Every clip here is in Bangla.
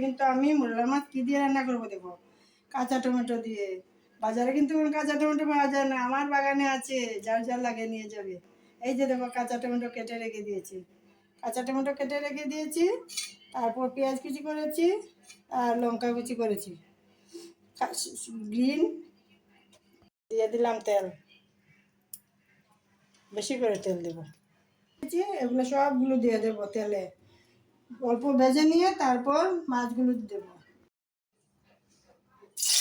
কিন্তু আমি মোরলা মাছ কী দিয়ে রান্না করবো দেবো, কাঁচা টমেটো দিয়ে। বাজারে কিন্তু কোনো কাঁচা টমেটো পাওয়া যায় না, আমার বাগানে আছে, যার যার লাগে নিয়ে যাবে। এই যে দেখো কাঁচা টমেটো কেটে রেখে দিয়েছি, কাঁচা টমেটো কেটে রেখে দিয়েছি, তারপর পেঁয়াজ কুচি করেছি আর লঙ্কা কুচি করেছি, গ্রিন দিয়ে দিলাম তেল, বেশি করে তেল দেবো। এগুলো সবগুলো দিয়ে দেবো তেলে, অল্প ভেজে নিয়ে তারপর মাছগুলো দেবো।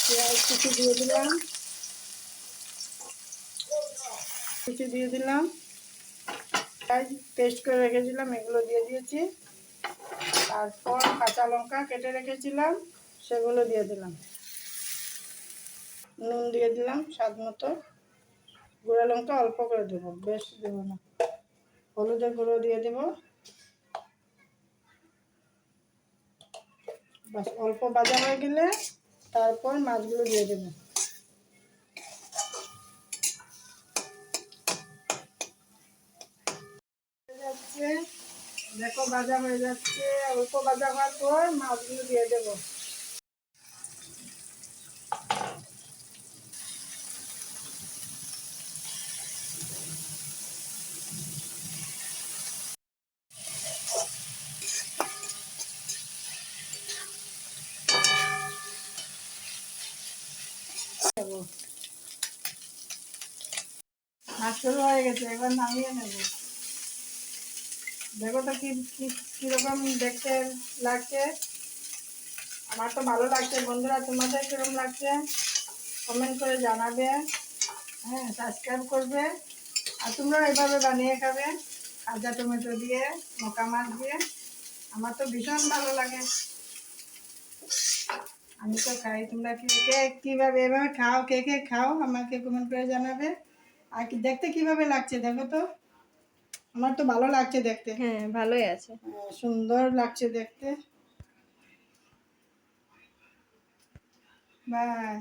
পেঁয়াজ কুচি দিয়ে দিলাম, কুচি দিয়ে দিলাম, পেস্ট করে রেখেছিলাম এগুলো দিয়ে দিয়েছি, তারপর কাঁচা লঙ্কা কেটে রেখেছিলাম সেগুলো দিয়ে দিলাম, নুন দিয়ে দিলাম স্বাদ মতো, গুঁড়া লঙ্কা অল্প করে দেবো, বেশি দেবো না, হলুদের গুঁড়ো দিয়ে দেবো, বাস অল্প ভাজা হয়ে গেলে তারপর মাছগুলো দিয়ে দেবো। যাচ্ছে দেখো ভাজা হয়ে যাচ্ছে, অল্প ভাজা হওয়ার পর মাছগুলো দিয়ে দেবো। মাছ শুরু হয়ে গেছে, এবার নামিয়ে নেব। দেখো তো কিরকম দেখতে লাগছে, আমার তো ভালো লাগছে। বন্ধুরা তোমাদের কিরকম লাগছে কমেন্ট করে জানাবে, হ্যাঁ সাবস্ক্রাইব করবে, আর তোমরা এইভাবে বানিয়ে খাবে কাঁচা টমেটো দিয়ে, মকা মাছ দিয়ে। আমার তো ভীষণ ভালো লাগে, আমি তো খাই। তোমরা কে কীভাবে এভাবে খাও, কে কে খাও আমাকে কমেন্ট করে জানাবে। আর কি দেখতে কিভাবে লাগছে দেখো তো, আমার তো ভালো লাগছে দেখতে। হ্যাঁ ভালোই আছে, সুন্দর লাগছে দেখতে। বাই।